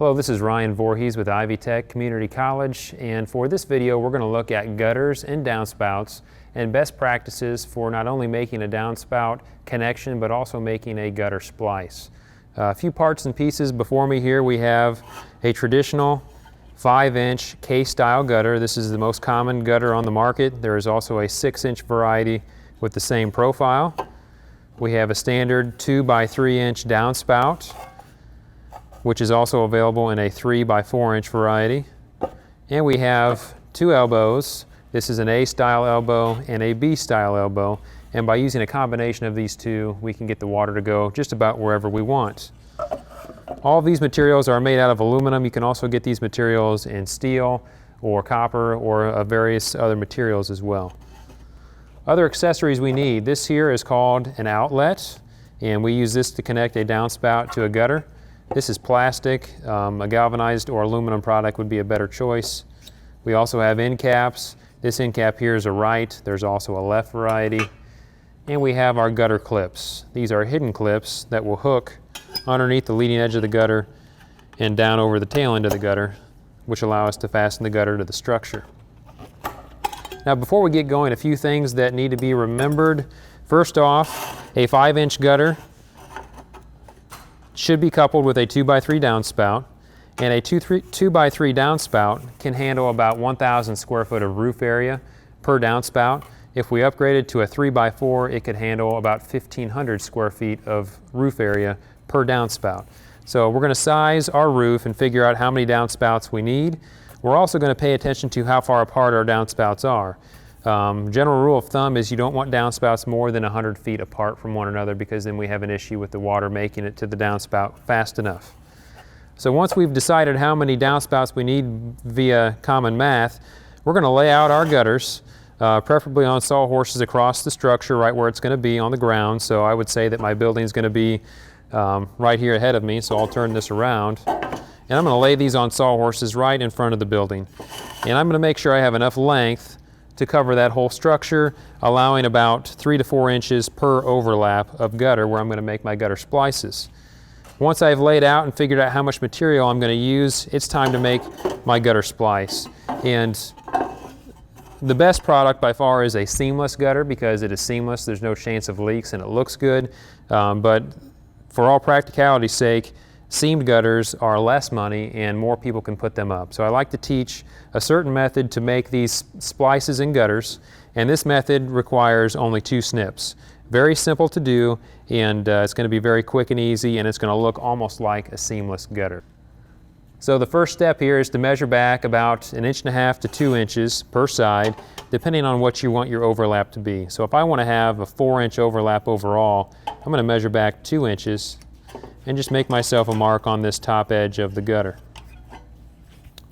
Hello, this is Ryan Voorhees with Ivy Tech Community College, and for this video we're going to look at gutters and downspouts and best practices for not only making a downspout connection but also making a gutter splice. A few parts and pieces before me here. We have a traditional 5-inch K-style gutter. This is the most common gutter on the market. There is also a 6-inch variety with the same profile. We have a standard 2x3-inch downspout, which is also available in a 3x4-inch variety. And we have two elbows. This is an A-style elbow and a B-style elbow. And by using a combination of these two, we can get the water to go just about wherever we want. All of these materials are made out of aluminum. You can also get these materials in steel or copper or various other materials as well. Other accessories we need. This here is called an outlet, and we use this to connect a downspout to a gutter. This is plastic. A galvanized or aluminum product would be a better choice. We also have end caps. This end cap here is a right. There's also a left variety. And we have our gutter clips. These are hidden clips that will hook underneath the leading edge of the gutter and down over the tail end of the gutter, which allow us to fasten the gutter to the structure. Now, before we get going, a few things that need to be remembered. First off, a 5-inch gutter should be coupled with a 2x3 downspout, and a 2x3 downspout can handle about 1,000 square foot of roof area per downspout. If we upgraded to a 3x4, it could handle about 1,500 square feet of roof area per downspout. So we're going to size our roof and figure out how many downspouts we need. We're also going to pay attention to how far apart our downspouts are. General rule of thumb is you don't want downspouts more than 100 feet apart from one another, because then we have an issue with the water making it to the downspout fast enough. So once we've decided how many downspouts we need via common math, we're going to lay out our gutters, preferably on sawhorses across the structure right where it's going to be on the ground. So I would say that my building is going to be right here ahead of me, so I'll turn this around. And I'm going to lay these on sawhorses right in front of the building. And I'm going to make sure I have enough length to cover that whole structure, allowing about 3 to 4 inches per overlap of gutter where I'm going to make my gutter splices. Once I've laid out and figured out how much material I'm going to use, it's time to make my gutter splice. And the best product by far is a seamless gutter, because it is seamless, there's no chance of leaks, and it looks good. But for all practicality's sake, seamed gutters are less money and more people can put them up. So I like to teach a certain method to make these splices in gutters, and this method requires only 2 snips. Very simple to do, and it's going to be very quick and easy, and it's going to look almost like a seamless gutter. So the first step here is to measure back about 1.5 inches to 2 inches per side, depending on what you want your overlap to be. So if I want to have a 4-inch overlap overall, I'm going to measure back 2 inches and just make myself a mark on this top edge of the gutter.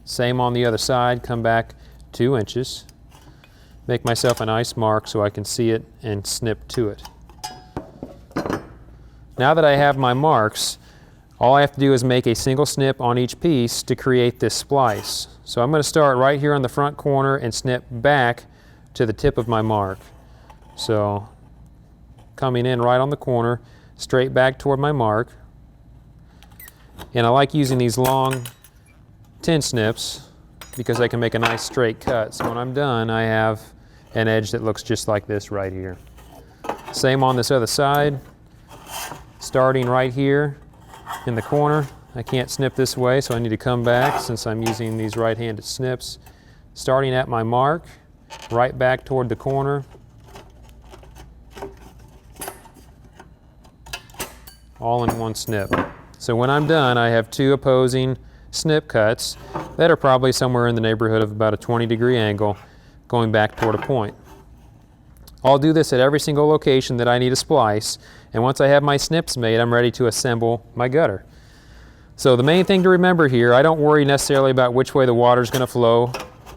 Same on the other side, come back 2 inches, make myself a nice mark so I can see it and snip to it. Now that I have my marks, all I have to do is make a single snip on each piece to create this splice. So I'm going to start right here on the front corner and snip back to the tip of my mark. So coming in right on the corner, straight back toward my mark. And I like using these long tin snips because I can make a nice straight cut. So when I'm done, I have an edge that looks just like this right here. Same on this other side. Starting right here in the corner. I can't snip this way, so I need to come back since I'm using these right-handed snips. Starting at my mark, right back toward the corner. All in one snip. So when I'm done, I have 2 opposing snip cuts that are probably somewhere in the neighborhood of about a 20-degree angle going back toward a point. I'll do this at every single location that I need a splice, and once I have my snips made, I'm ready to assemble my gutter. So the main thing to remember here, I don't worry necessarily about which way the water is going to flow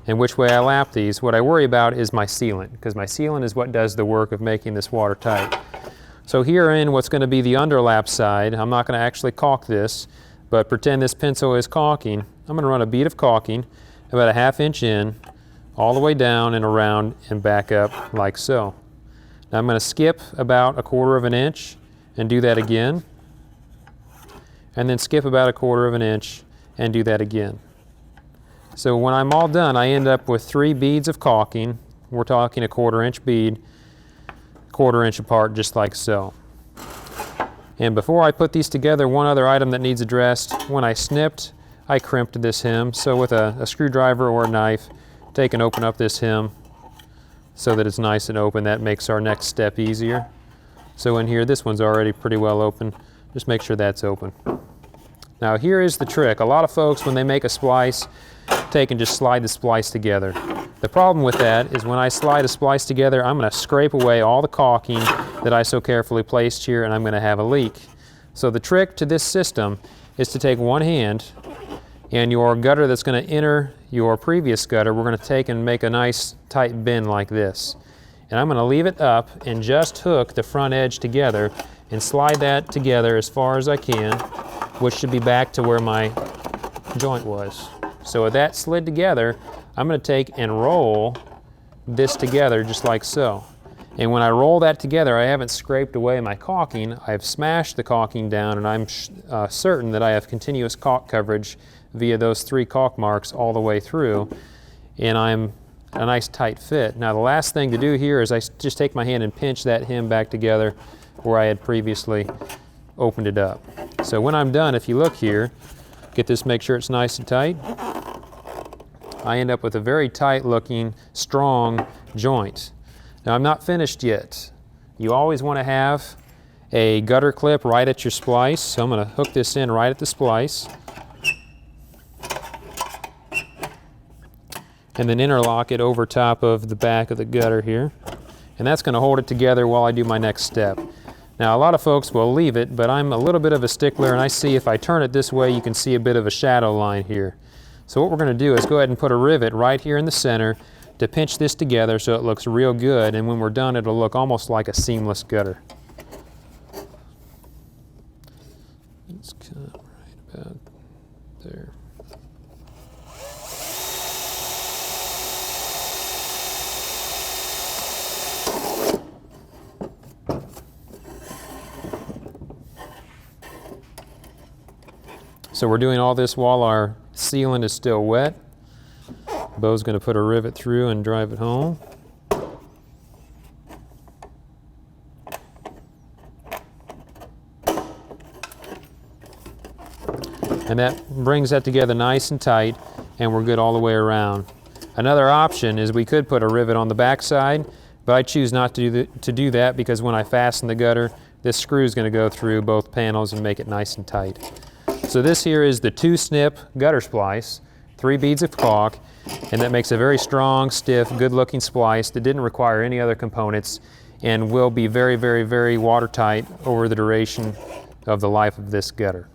and which way I lap these. What I worry about is my sealant, because my sealant is what does the work of making this watertight. So here in what's going to be the underlap side, I'm not going to actually caulk this, but pretend this pencil is caulking. I'm going to run a bead of caulking about a 1/2 inch in, all the way down and around and back up like so. Now I'm going to skip about 1/4 inch and do that again, and then skip about 1/4 inch and do that again. So when I'm all done, I end up with 3 beads of caulking. We're talking a 1/4 inch bead, 1/4 inch apart, just like so. And before I put these together, one other item that needs addressed. When I snipped, I crimped this hem. So with a screwdriver or a knife, take and open up this hem so that it's nice and open. That makes our next step easier. So in here, this one's already pretty well open. Just make sure that's open. Now here is the trick. A lot of folks, when they make a splice, take and just slide the splice together. The problem with that is when I slide a splice together, I'm going to scrape away all the caulking that I so carefully placed here, and I'm going to have a leak. So the trick to this system is to take one hand, and your gutter that's going to enter your previous gutter, we're going to take and make a nice tight bend like this. And I'm going to leave it up and just hook the front edge together and slide that together as far as I can, which should be back to where my joint was. So with that slid together, I'm going to take and roll this together just like so. And when I roll that together, I haven't scraped away my caulking. I've smashed the caulking down, and I'm certain that I have continuous caulk coverage via those 3 caulk marks all the way through, and I'm a nice tight fit. Now the last thing to do here is I just take my hand and pinch that hem back together where I had previously opened it up. So when I'm done, if you look here, get this, make sure it's nice and tight, I end up with a very tight looking, strong joint. Now I'm not finished yet. You always want to have a gutter clip right at your splice, so I'm going to hook this in right at the splice, and then interlock it over top of the back of the gutter here. And that's going to hold it together while I do my next step. Now a lot of folks will leave it, but I'm a little bit of a stickler, and I see if I turn it this way, you can see a bit of a shadow line here. So what we're going to do is go ahead and put a rivet right here in the center to pinch this together so it looks real good, and when we're done it'll look almost like a seamless gutter. Let's come right about there. So we're doing all this while our sealant is still wet. Bo's going to put a rivet through and drive it home. And that brings that together nice and tight, and we're good all the way around. Another option is we could put a rivet on the back side, but I choose not to do that because when I fasten the gutter, this screw is going to go through both panels and make it nice and tight. So this here is the 2-snip gutter splice, 3 beads of caulk, and that makes a very strong, stiff, good-looking splice that didn't require any other components and will be very, very, very watertight over the duration of the life of this gutter.